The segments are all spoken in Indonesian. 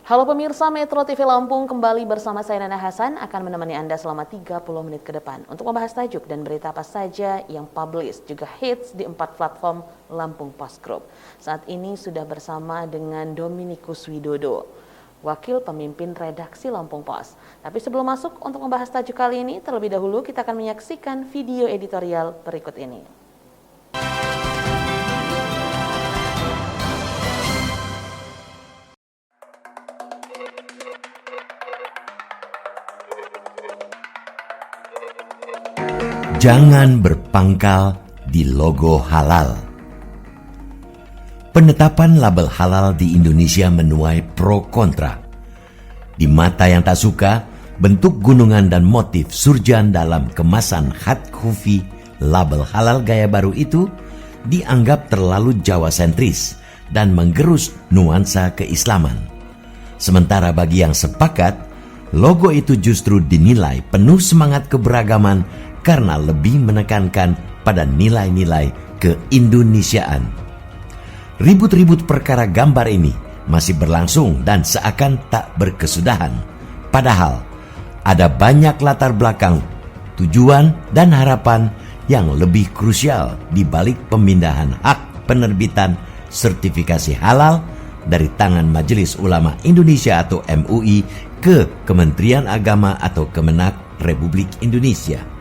Halo pemirsa Metro TV Lampung, kembali bersama saya Nana Hasan akan menemani Anda selama 30 menit ke depan untuk membahas tajuk dan berita apa saja yang publish juga hits di 4 platform Lampung Post Group. Saat ini sudah bersama dengan Dominikus Widodo, wakil pemimpin redaksi Lampung Post. Tapi sebelum masuk untuk membahas tajuk kali ini, terlebih dahulu kita akan menyaksikan video editorial berikut ini. Jangan berpangkal di logo halal. Penetapan label halal di Indonesia menuai pro kontra. Di mata yang tak suka, bentuk gunungan dan motif surjan dalam kemasan khat khufi label halal gaya baru itu dianggap terlalu Jawa sentris dan menggerus nuansa keislaman. Sementara bagi yang sepakat, logo itu justru dinilai penuh semangat keberagaman karena lebih menekankan pada nilai-nilai keindonesiaan. Ribut-ribut perkara gambar ini masih berlangsung dan seakan tak berkesudahan. Padahal ada banyak latar belakang, tujuan dan harapan yang lebih krusial di balik pemindahan hak penerbitan sertifikasi halal dari tangan Majelis Ulama Indonesia atau MUI ke Kementerian Agama atau Kemenak Republik Indonesia.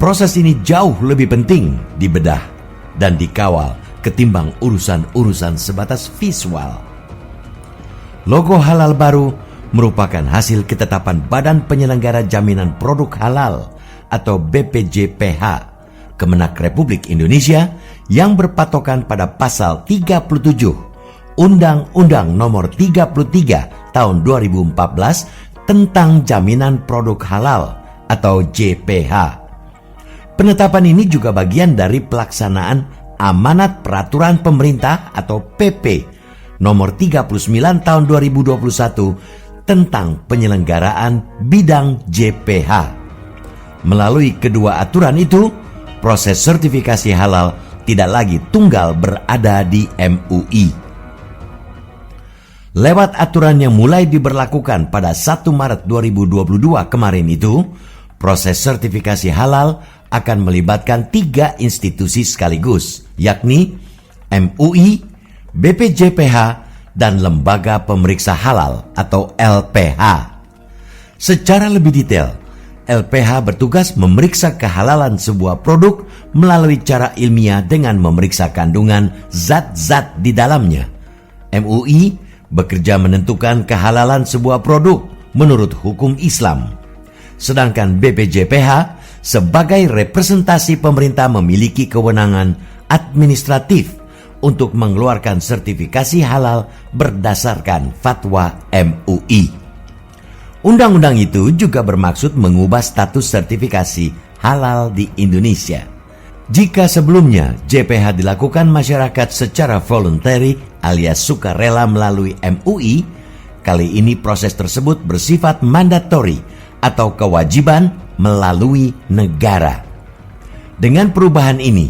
Proses ini jauh lebih penting dibedah dan dikawal ketimbang urusan-urusan sebatas visual. Logo halal baru merupakan hasil ketetapan Badan Penyelenggara Jaminan Produk Halal atau BPJPH Kemenak Republik Indonesia yang berpatokan pada pasal 37 Undang-Undang Nomor 33 Tahun 2014 tentang Jaminan Produk Halal atau JPH. Penetapan ini juga bagian dari pelaksanaan Amanat Peraturan Pemerintah atau PP Nomor 39 Tahun 2021 tentang penyelenggaraan bidang JPH. Melalui kedua aturan itu, proses sertifikasi halal tidak lagi tunggal berada di MUI. Lewat aturan yang mulai diberlakukan pada 1 Maret 2022 kemarin itu, proses sertifikasi halal akan melibatkan 3 institusi sekaligus, yakni MUI, BPJPH, dan Lembaga Pemeriksa Halal atau LPH. Secara lebih detail, LPH bertugas memeriksa kehalalan sebuah produk melalui cara ilmiah dengan memeriksa kandungan zat-zat di dalamnya. MUI bekerja menentukan kehalalan sebuah produk menurut hukum Islam. Sedangkan BPJPH sebagai representasi pemerintah memiliki kewenangan administratif untuk mengeluarkan sertifikasi halal berdasarkan fatwa MUI. Undang-undang itu juga bermaksud mengubah status sertifikasi halal di Indonesia. Jika sebelumnya JPH dilakukan masyarakat secara voluntary alias sukarela melalui MUI, kali ini proses tersebut bersifat mandatori atau kewajiban melalui negara. Dengan perubahan ini,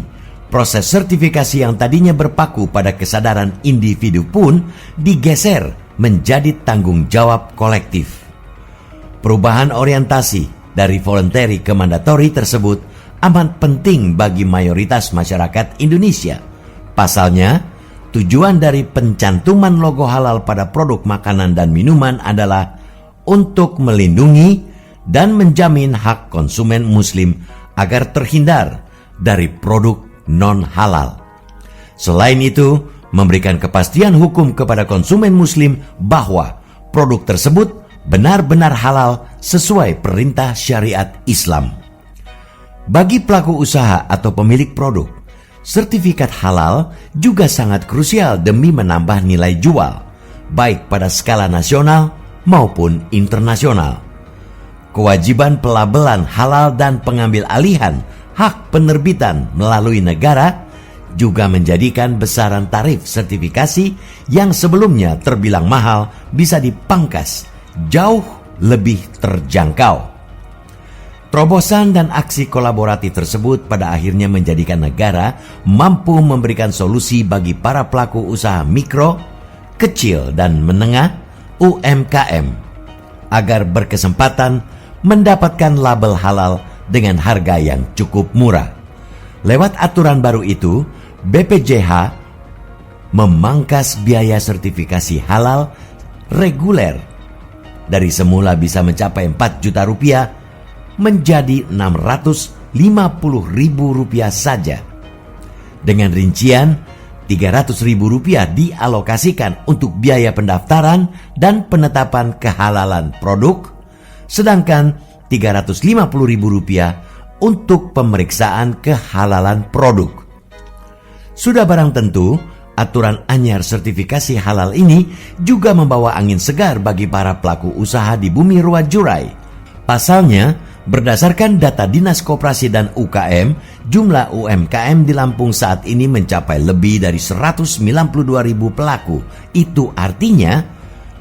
proses sertifikasi yang tadinya berpaku pada kesadaran individu pun digeser menjadi tanggung jawab kolektif. Perubahan orientasi dari voluntary ke mandatori tersebut amat penting bagi mayoritas masyarakat Indonesia. Pasalnya, tujuan dari pencantuman logo halal pada produk makanan dan minuman adalah untuk melindungi dan menjamin hak konsumen muslim agar terhindar dari produk non-halal. Selain itu, memberikan kepastian hukum kepada konsumen muslim bahwa produk tersebut benar-benar halal sesuai perintah syariat Islam. Bagi pelaku usaha atau pemilik produk, sertifikat halal juga sangat krusial demi menambah nilai jual, baik pada skala nasional maupun internasional. Kewajiban pelabelan halal dan pengambil alihan hak penerbitan melalui negara juga menjadikan besaran tarif sertifikasi yang sebelumnya terbilang mahal bisa dipangkas jauh lebih terjangkau. Terobosan dan aksi kolaboratif tersebut pada akhirnya menjadikan negara mampu memberikan solusi bagi para pelaku usaha mikro, kecil dan menengah UMKM agar berkesempatan mendapatkan label halal dengan harga yang cukup murah. Lewat aturan baru itu, BPJH memangkas biaya sertifikasi halal reguler dari semula bisa mencapai 4 juta rupiah menjadi 650 ribu rupiah saja. Dengan rincian 300 ribu rupiah dialokasikan untuk biaya pendaftaran dan penetapan kehalalan produk, sedangkan 350 ribu rupiah untuk pemeriksaan kehalalan produk. Sudah barang tentu, aturan anyar sertifikasi halal ini juga membawa angin segar bagi para pelaku usaha di bumi Ruwajurai. Pasalnya, berdasarkan data Dinas Koperasi dan UKM, jumlah UMKM di Lampung saat ini mencapai lebih dari 192 ribu pelaku. Itu artinya,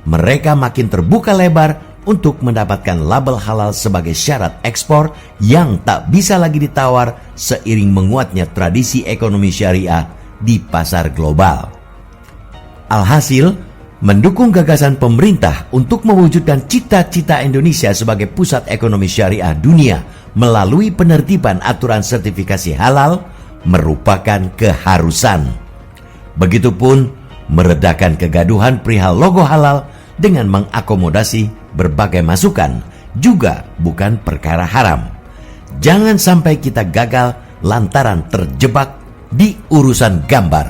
mereka makin terbuka lebar untuk mendapatkan label halal sebagai syarat ekspor yang tak bisa lagi ditawar seiring menguatnya tradisi ekonomi syariah di pasar global. Alhasil, mendukung gagasan pemerintah untuk mewujudkan cita-cita Indonesia sebagai pusat ekonomi syariah dunia melalui penertiban aturan sertifikasi halal merupakan keharusan. Begitupun meredakan kegaduhan perihal logo halal dengan mengakomodasi berbagai masukan juga bukan perkara haram. Jangan sampai kita gagal lantaran terjebak di urusan gambar.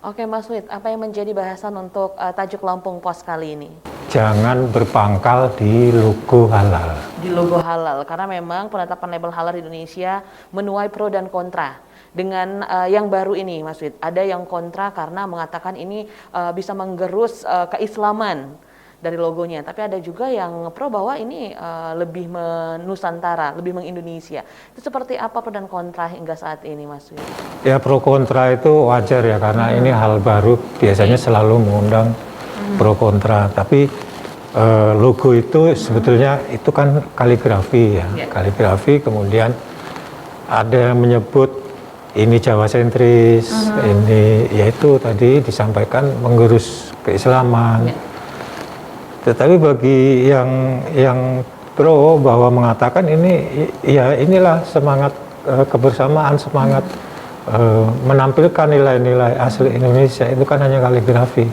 Oke Mas Wid, apa yang menjadi bahasan untuk tajuk Lampung Pos kali ini? Jangan berpangkal di logo halal. Di logo halal, karena memang penetapan label halal di Indonesia menuai pro dan kontra. Dengan yang baru ini Mas Wid, ada yang kontra karena mengatakan ini bisa menggerus keislaman dari logonya, tapi ada juga yang pro bahwa ini lebih menusantara, lebih mengindonesia. Itu seperti apa pro dan kontra hingga saat ini Mas Wid? Ya, pro kontra itu wajar ya, karena ini hal baru, biasanya selalu mengundang pro kontra. Tapi logo itu sebetulnya itu kan kaligrafi ya, kaligrafi. Kemudian ada yang menyebut ini Jawa sentris, ini yaitu tadi disampaikan menggerus keislaman. Tetapi bagi yang pro bahwa mengatakan ini ya inilah semangat kebersamaan, semangat menampilkan nilai-nilai asli Indonesia, itu kan hanya kaligrafi.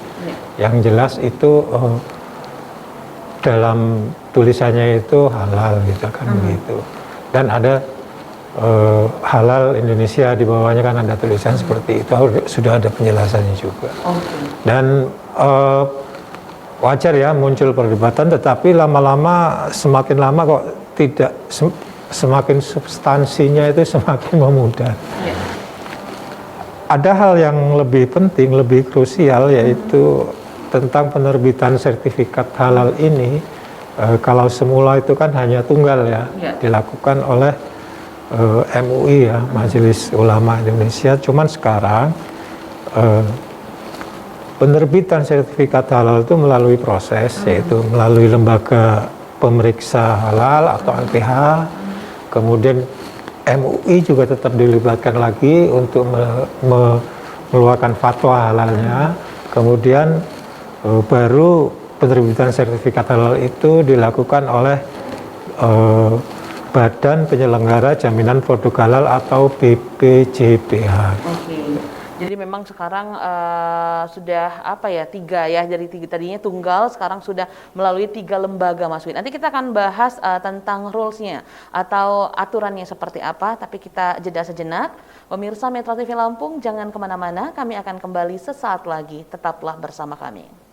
Yang jelas itu dalam tulisannya itu halal gitu kan begitu. Dan ada halal Indonesia, di bawahnya kan ada tulisan seperti itu, sudah ada penjelasannya juga. Dan wajar ya muncul perdebatan, tetapi lama-lama semakin lama kok tidak semakin substansinya itu semakin memudar. Ada hal yang lebih penting, lebih krusial, yaitu tentang penerbitan sertifikat halal ini. Kalau semula itu kan hanya tunggal ya, dilakukan oleh MUI ya, Majelis Ulama Indonesia. Cuman sekarang penerbitan sertifikat halal itu melalui proses, yaitu melalui lembaga pemeriksa halal atau LPH. Kemudian MUI juga tetap dilibatkan lagi untuk mengeluarkan fatwa halalnya. Kemudian baru penerbitan sertifikat halal itu dilakukan oleh Badan Penyelenggara Jaminan Produk Halal atau BPJPH. Jadi memang sekarang sudah tiga ya, dari tiga tadinya tunggal, sekarang sudah melalui 3 lembaga Mas Wid. Nanti kita akan bahas tentang rules-nya atau aturannya seperti apa, tapi kita jeda sejenak. Pemirsa Metro TV Lampung, jangan kemana-mana, kami akan kembali sesaat lagi, tetaplah bersama kami.